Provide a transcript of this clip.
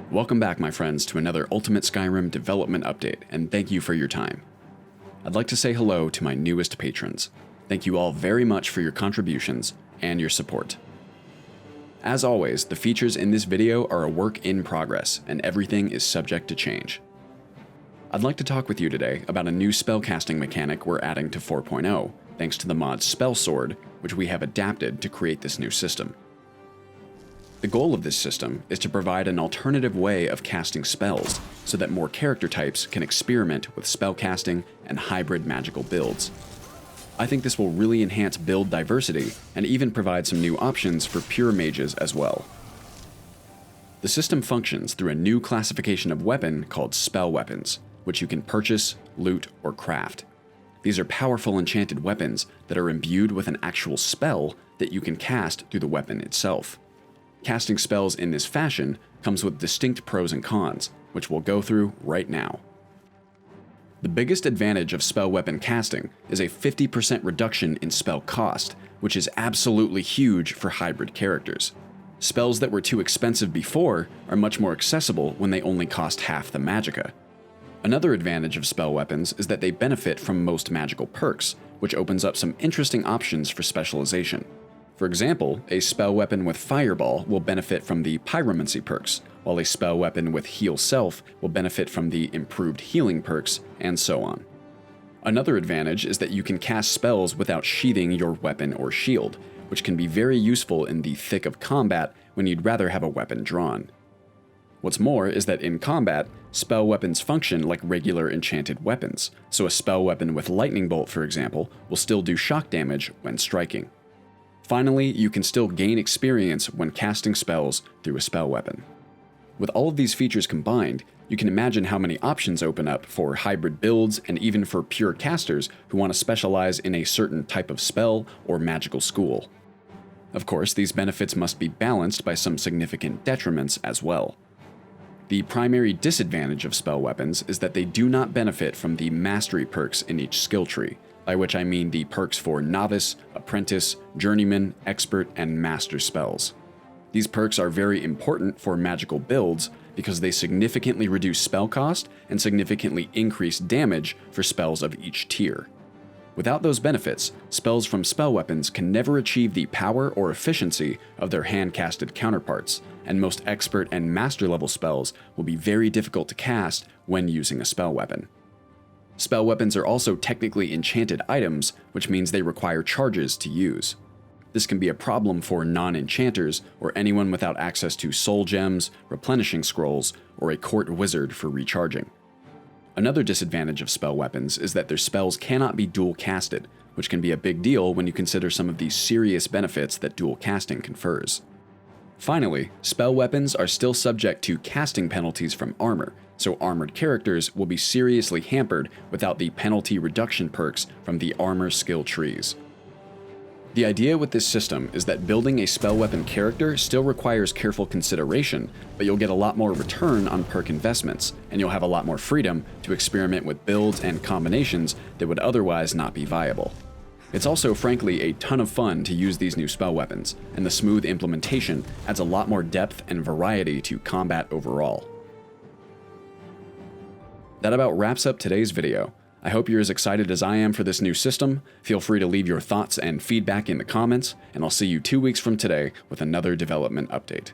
Welcome back, my friends, to another Ultimate Skyrim development update, and thank you for your time. I'd like to say hello to my newest patrons. Thank you all very much for your contributions and your support. As always, the features in this video are a work in progress, and everything is subject to change. I'd like to talk with you today about a new spellcasting mechanic we're adding to 4.0, thanks to the mod Spell Sword, which we have adapted to create this new system. The goal of this system is to provide an alternative way of casting spells, so that more character types can experiment with spellcasting and hybrid magical builds. I think this will really enhance build diversity and even provide some new options for pure mages as well. The system functions through a new classification of weapon called spell weapons, which you can purchase, loot, or craft. These are powerful enchanted weapons that are imbued with an actual spell that you can cast through the weapon itself. Casting spells in this fashion comes with distinct pros and cons, which we'll go through right now. The biggest advantage of spell weapon casting is a 50% reduction in spell cost, which is absolutely huge for hybrid characters. Spells that were too expensive before are much more accessible when they only cost half the magicka. Another advantage of spell weapons is that they benefit from most magical perks, which opens up some interesting options for specialization. For example, a spell weapon with Fireball will benefit from the Pyromancy perks, while a spell weapon with Heal Self will benefit from the improved healing perks, and so on. Another advantage is that you can cast spells without sheathing your weapon or shield, which can be very useful in the thick of combat when you'd rather have a weapon drawn. What's more is that in combat, spell weapons function like regular enchanted weapons, so a spell weapon with Lightning Bolt, for example, will still do shock damage when striking. Finally, you can still gain experience when casting spells through a spell weapon. With all of these features combined, you can imagine how many options open up for hybrid builds and even for pure casters who want to specialize in a certain type of spell or magical school. Of course, these benefits must be balanced by some significant detriments as well. The primary disadvantage of spell weapons is that they do not benefit from the mastery perks in each skill tree, by which I mean the perks for Novice, Apprentice, Journeyman, Expert, and Master spells. These perks are very important for magical builds because they significantly reduce spell cost and significantly increase damage for spells of each tier. Without those benefits, spells from spell weapons can never achieve the power or efficiency of their hand-casted counterparts, and most Expert and Master level spells will be very difficult to cast when using a spell weapon. Spell weapons are also technically enchanted items, which means they require charges to use. This can be a problem for non-enchanters or anyone without access to soul gems, replenishing scrolls, or a court wizard for recharging. Another disadvantage of spell weapons is that their spells cannot be dual casted, which can be a big deal when you consider some of the serious benefits that dual casting confers. Finally, spell weapons are still subject to casting penalties from armor, so armored characters will be seriously hampered without the penalty reduction perks from the armor skill trees. The idea with this system is that building a spell weapon character still requires careful consideration, but you'll get a lot more return on perk investments, and you'll have a lot more freedom to experiment with builds and combinations that would otherwise not be viable. It's also frankly a ton of fun to use these new spell weapons, and the smooth implementation adds a lot more depth and variety to combat overall. That about wraps up today's video. I hope you're as excited as I am for this new system. Feel free to leave your thoughts and feedback in the comments, and I'll see you 2 weeks from today with another development update.